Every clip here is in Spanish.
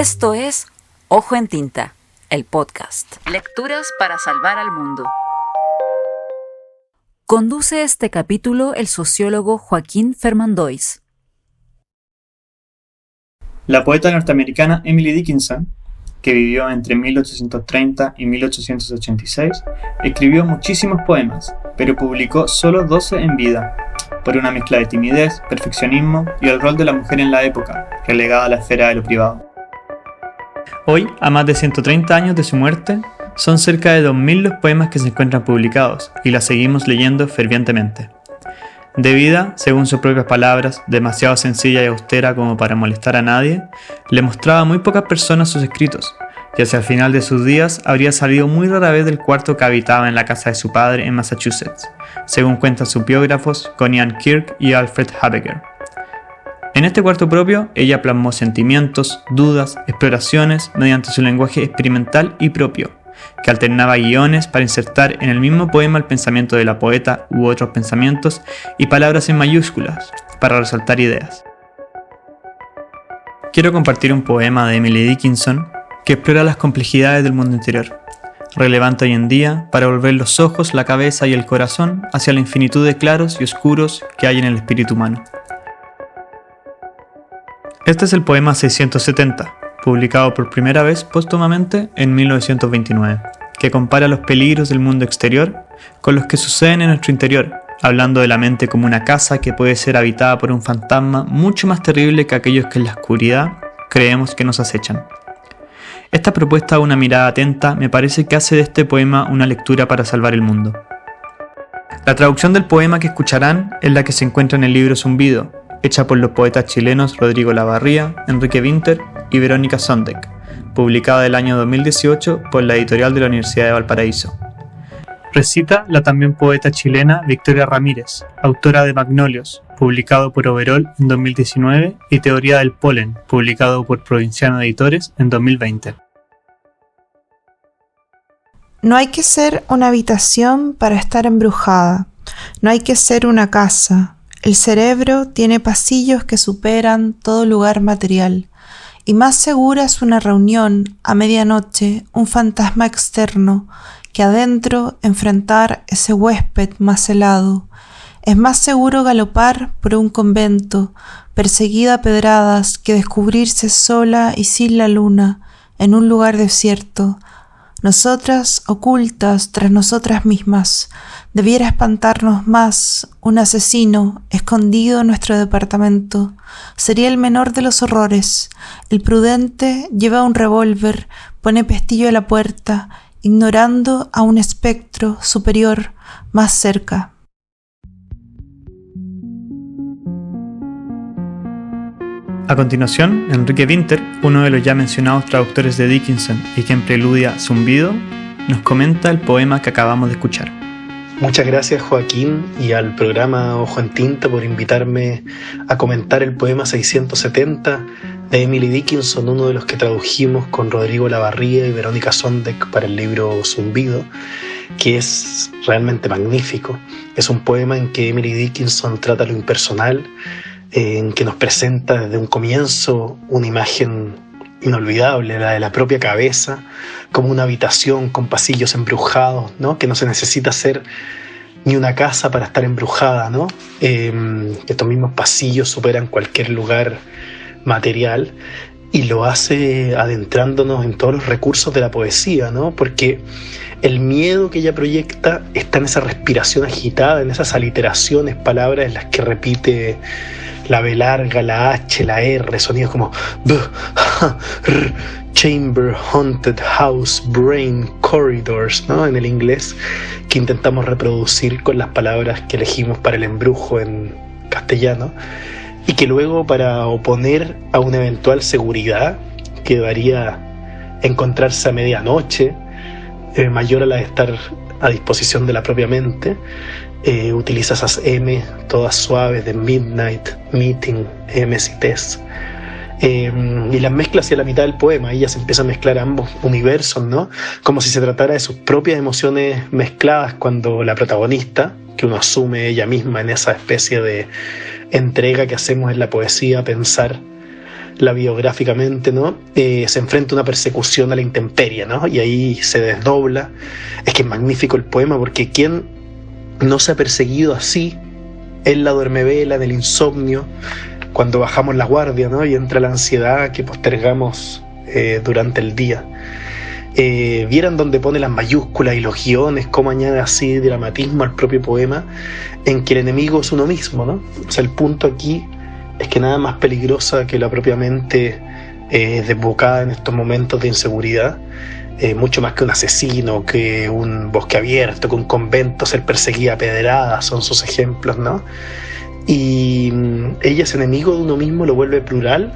Esto es Ojo en Tinta, el podcast. Lecturas para salvar al mundo. Conduce este capítulo el sociólogo Joaquín Fermandois. La poeta norteamericana Emily Dickinson, que vivió entre 1830 y 1886, escribió muchísimos poemas, pero publicó solo 12 en vida, por una mezcla de timidez, perfeccionismo y el rol de la mujer en la época, relegada a la esfera de lo privado. Hoy, a más de 130 años de su muerte, son cerca de 2000 los poemas que se encuentran publicados y la seguimos leyendo fervientemente. De vida, según sus propias palabras, demasiado sencilla y austera como para molestar a nadie, le mostraba a muy pocas personas sus escritos, y hacia el final de sus días habría salido muy rara vez del cuarto que habitaba en la casa de su padre en Massachusetts, según cuentan sus biógrafos Connie Ann Kirk y Alfred Habecker. En este cuarto propio, ella plasmó sentimientos, dudas, exploraciones mediante su lenguaje experimental y propio, que alternaba guiones para insertar en el mismo poema el pensamiento de la poeta u otros pensamientos y palabras en mayúsculas para resaltar ideas. Quiero compartir un poema de Emily Dickinson que explora las complejidades del mundo interior, relevante hoy en día para volver los ojos, la cabeza y el corazón hacia la infinitud de claros y oscuros que hay en el espíritu humano. Este es el poema 670, publicado por primera vez póstumamente en 1929, que compara los peligros del mundo exterior con los que suceden en nuestro interior, hablando de la mente como una casa que puede ser habitada por un fantasma mucho más terrible que aquellos que en la oscuridad creemos que nos acechan. Esta propuesta de una mirada atenta me parece que hace de este poema una lectura para salvar el mundo. La traducción del poema que escucharán es la que se encuentra en el libro Zumbido, hecha por los poetas chilenos Rodrigo Lavarría, Enrique Winter y Verónica Sondek, publicada el año 2018 por la editorial de la Universidad de Valparaíso. Recita la también poeta chilena Victoria Ramírez, autora de Magnolios, publicado por Overol en 2019, y Teoría del Polen, publicado por Provinciano Editores en 2020. No hay que ser una habitación para estar embrujada, no hay que ser una casa. El cerebro tiene pasillos que superan todo lugar material, y más segura es una reunión a medianoche, un fantasma externo, que adentro enfrentar ese huésped más helado. Es más seguro galopar por un convento, perseguida a pedradas, que descubrirse sola y sin la luna, en un lugar desierto. Nosotras, ocultas tras nosotras mismas, debiera espantarnos más un asesino escondido en nuestro departamento. Sería el menor de los horrores. El prudente lleva un revólver, pone pestillo a la puerta, ignorando a un espectro superior más cerca. A continuación, Enrique Winter, uno de los ya mencionados traductores de Dickinson y quien preludia Zumbido, nos comenta el poema que acabamos de escuchar. Muchas gracias, Joaquín, y al programa Ojo en Tinta por invitarme a comentar el poema 670 de Emily Dickinson, uno de los que tradujimos con Rodrigo Lavarría y Verónica Sondek para el libro Zumbido, que es realmente magnífico. Es un poema en que Emily Dickinson trata lo impersonal, en que nos presenta desde un comienzo una imagen inolvidable, la de la propia cabeza, como una habitación con pasillos embrujados, ¿no? Que no se necesita ser ni una casa para estar embrujada, ¿no? Estos mismos pasillos superan cualquier lugar material, y lo hace adentrándonos en todos los recursos de la poesía, ¿no? Porque el miedo que ella proyecta está en esa respiración agitada, en esas aliteraciones, palabras en las que repite la B larga, la H, la R, sonidos como B, R, chamber, haunted house, brain, corridors, ¿no? En el inglés, que intentamos reproducir con las palabras que elegimos para el embrujo en castellano, y que luego, para oponer a una eventual seguridad que debería encontrarse a medianoche, mayor a la de estar a disposición de la propia mente, utiliza esas M todas suaves de midnight, meeting, M's y T's, y las mezcla hacia la mitad del poema. Ella se empieza a mezclar ambos universos, ¿no? Como si se tratara de sus propias emociones mezcladas, cuando la protagonista, que uno asume ella misma en esa especie de entrega que hacemos en la poesía a pensar la biográficamente, ¿no? Se enfrenta a una persecución a la intemperie, ¿no? Y ahí se desdobla. Es que es magnífico el poema, porque ¿quién no se ha perseguido así en la duermevela, en el insomnio, cuando bajamos la guardia, ¿no? Y entra la ansiedad que postergamos durante el día? Vieran donde pone las mayúsculas y los guiones, cómo añade así dramatismo al propio poema, en que el enemigo es uno mismo, ¿no? O sea, el punto aquí es que nada más peligrosa que la propia mente desbocada en estos momentos de inseguridad, mucho más que un asesino, que un bosque abierto, que un convento, ser perseguida a pedradas, son sus ejemplos, ¿no? Y ella es enemigo de uno mismo, lo vuelve plural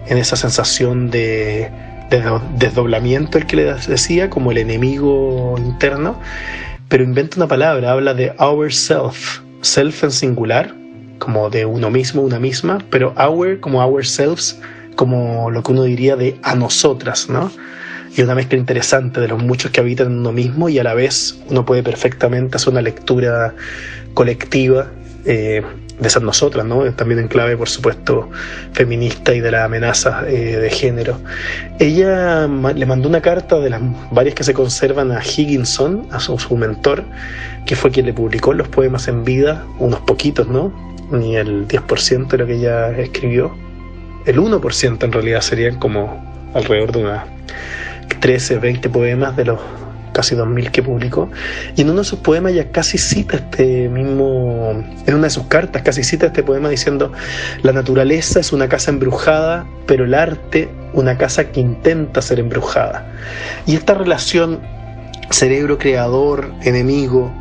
en esa sensación de desdoblamiento, el que le decía, como el enemigo interno, pero inventa una palabra, habla de our self, self en singular, como de uno mismo, una misma, pero our como ourselves, como lo que uno diría de a nosotras, ¿no? Y una mezcla interesante de los muchos que habitan en uno mismo, y a la vez uno puede perfectamente hacer una lectura colectiva de esas nosotras, ¿no? También en clave, por supuesto, feminista y de la amenaza de género. Ella le mandó una carta de las varias que se conservan a Higginson, a su mentor, que fue quien le publicó los poemas en vida, unos poquitos, ¿no? Ni el 10% de lo que ella escribió. El 1% en realidad serían como alrededor de unas 13, 20 poemas de los casi 2000 que publicó, y en uno de sus poemas ya casi cita en una de sus cartas casi cita este poema diciendo: la naturaleza es una casa embrujada, pero el arte una casa que intenta ser embrujada. Y esta relación cerebro creador, enemigo,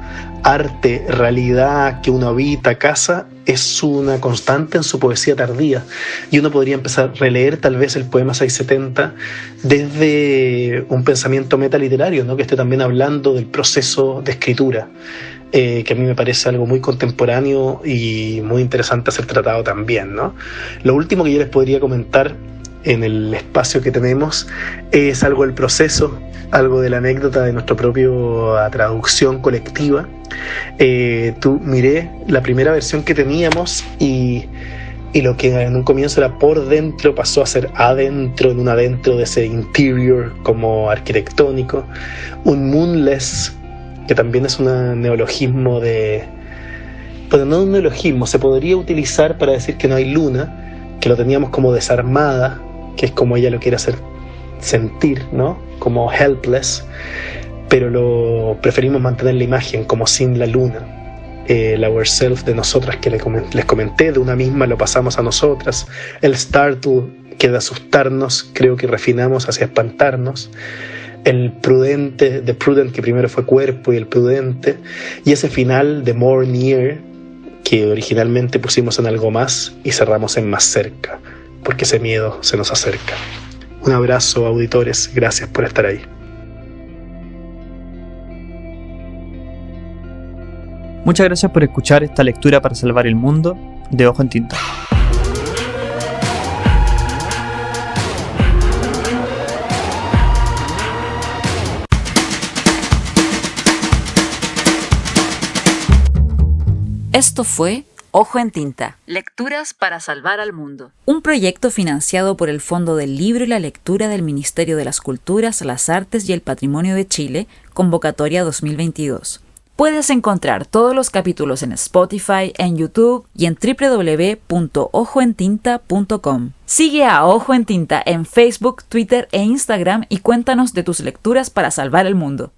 arte, realidad que uno habita, casa, es una constante en su poesía tardía, y uno podría empezar a releer tal vez el poema 670 desde un pensamiento metaliterario, ¿no? Que esté también hablando del proceso de escritura, que a mí me parece algo muy contemporáneo y muy interesante a ser tratado también, ¿no? Lo último que yo les podría comentar en el espacio que tenemos es algo del proceso, algo de la anécdota de nuestra propia traducción colectiva. Miré la primera versión que teníamos y lo que en un comienzo era por dentro pasó a ser adentro, en un adentro de ese interior como arquitectónico. Un moonless, que también es un neologismo pero no un neologismo, se podría utilizar para decir que no hay luna, que lo teníamos como desarmada, que es como ella lo quiere hacer sentir, ¿no? Como helpless, pero preferimos mantener la imagen como sin la luna. El ourself de nosotras que les comenté, de una misma lo pasamos a nosotras. El startle, que de asustarnos creo que refinamos hacia espantarnos. El prudente, the prudent, que primero fue cuerpo, y el prudente, y ese final de more near, que originalmente pusimos en algo más y cerramos en más cerca, porque ese miedo se nos acerca. Un abrazo, auditores, gracias por estar ahí. Muchas gracias por escuchar esta lectura para salvar el mundo de Ojo en Tinta. Esto fue Ojo en Tinta. Lecturas para salvar al mundo. Un proyecto financiado por el Fondo del Libro y la Lectura del Ministerio de las Culturas, las Artes y el Patrimonio de Chile, convocatoria 2022. Puedes encontrar todos los capítulos en Spotify, en YouTube y en www.ojoentinta.com. Sigue a Ojo en Tinta en Facebook, Twitter e Instagram y cuéntanos de tus lecturas para salvar el mundo.